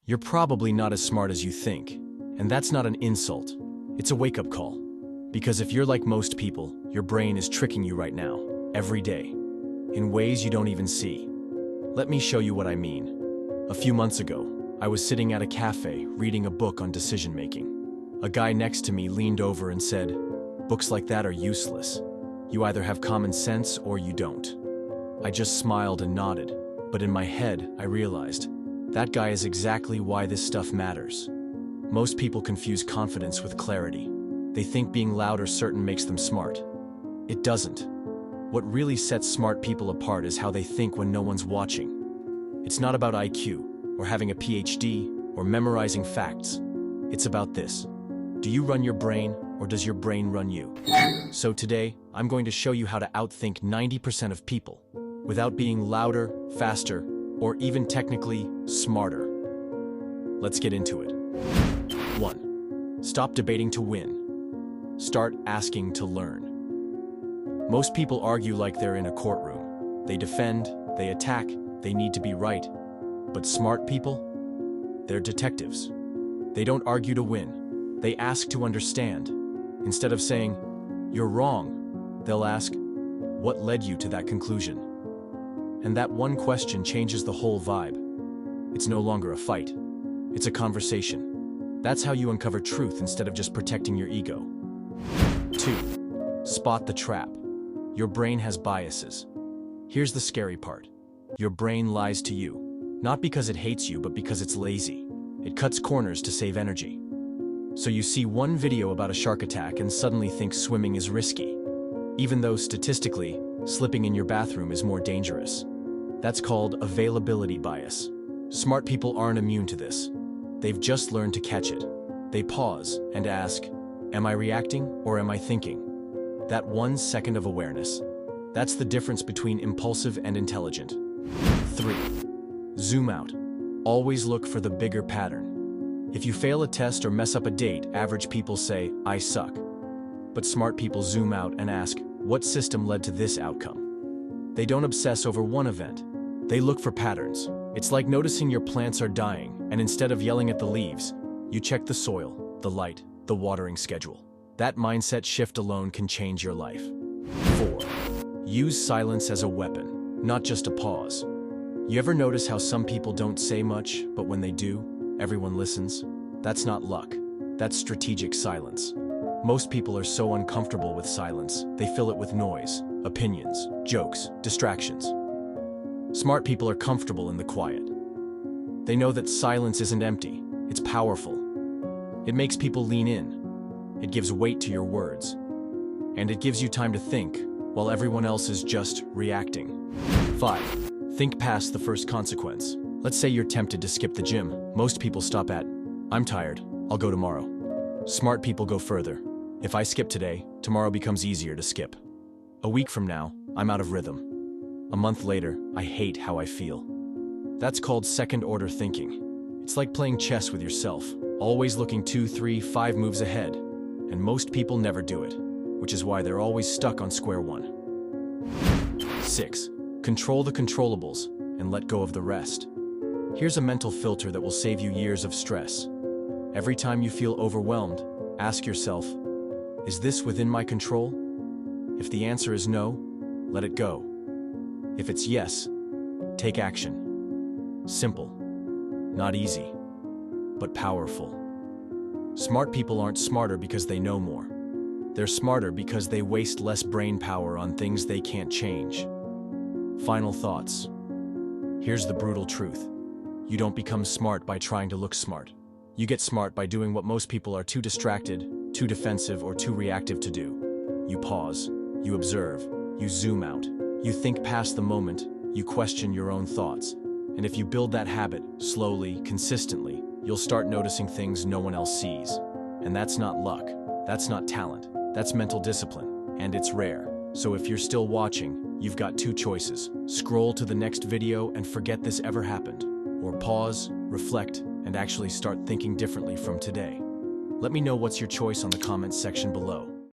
You're probably not as smart as you think, and that's not an insult. It's a wake-up call. Because if you're like most people, your brain is tricking you right now, every day, in ways you don't even see. Let me show you what I mean. A few months ago, I was sitting at a cafe reading a book on decision-making. A guy next to me leaned over and said, "Books like that are useless. You either have common sense or you don't." I just smiled and nodded, but in my head, I realized, that guy is exactly why this stuff matters. Most people confuse confidence with clarity. They think being loud or certain makes them smart. It doesn't. What really sets smart people apart is how they think when no one's watching. It's not about IQ, or having a PhD, or memorizing facts. It's about this. Do you run your brain, or does your brain run you? So today, I'm going to show you how to outthink 90% of people, without being louder, faster, or even technically smarter. Let's get into it. 1. Stop debating to win. Start asking to learn. Most people argue like they're in a courtroom. They defend, they attack, they need to be right. But smart people? They're detectives. They don't argue to win. They ask to understand. Instead of saying, "You're wrong," they'll ask, "What led you to that conclusion?" And that one question changes the whole vibe. It's no longer a fight. It's a conversation. That's how you uncover truth instead of just protecting your ego. 2. Spot the trap. Your brain has biases. Here's the scary part. Your brain lies to you, not because it hates you, but because it's lazy. It cuts corners to save energy. So you see one video about a shark attack and suddenly think swimming is risky, even though statistically, slipping in your bathroom is more dangerous. That's called availability bias. Smart people aren't immune to this. They've just learned to catch it. They pause and ask, "Am I reacting or am I thinking?" That 1 second of awareness. That's the difference between impulsive and intelligent. 3. Zoom out. Always look for the bigger pattern. If you fail a test or mess up a date, average people say, "I suck." But smart people zoom out and ask, "What system led to this outcome?" They don't obsess over one event. They look for patterns. It's like noticing your plants are dying, and instead of yelling at the leaves, you check the soil, the light, the watering schedule. That mindset shift alone can change your life. 4. Use silence as a weapon, not just a pause. You ever notice how some people don't say much, but when they do, everyone listens? That's not luck. That's strategic silence. Most people are so uncomfortable with silence, they fill it with noise, opinions, jokes, distractions. Smart people are comfortable in the quiet. They know that silence isn't empty, it's powerful. It makes people lean in. It gives weight to your words. And it gives you time to think, while everyone else is just reacting. 5. Think past the first consequence. Let's say you're tempted to skip the gym. Most people stop at, "I'm tired, I'll go tomorrow." Smart people go further. If I skip today, tomorrow becomes easier to skip. A week from now, I'm out of rhythm. A month later, I hate how I feel. That's called second-order thinking. It's like playing chess with yourself, always looking 2, 3, 5 moves ahead. And most people never do it, which is why they're always stuck on square one. 6. Control the controllables and let go of the rest. Here's a mental filter that will save you years of stress. Every time you feel overwhelmed, ask yourself, "Is this within my control?" If the answer is no, let it go. If it's yes, take action. Simple, not easy, but powerful. Smart people aren't smarter because they know more. They're smarter because they waste less brain power on things they can't change. Final thoughts. Here's the brutal truth. You don't become smart by trying to look smart. You get smart by doing what most people are too distracted, too defensive, or too reactive to do. You pause, you observe, you zoom out, you think past the moment, you question your own thoughts. And if you build that habit, slowly, consistently, you'll start noticing things no one else sees. And that's not luck, that's not talent, that's mental discipline, and it's rare. So if you're still watching, you've got 2 choices. Scroll to the next video and forget this ever happened. Or pause, reflect, and actually start thinking differently from today. Let me know what's your choice on the comments section below.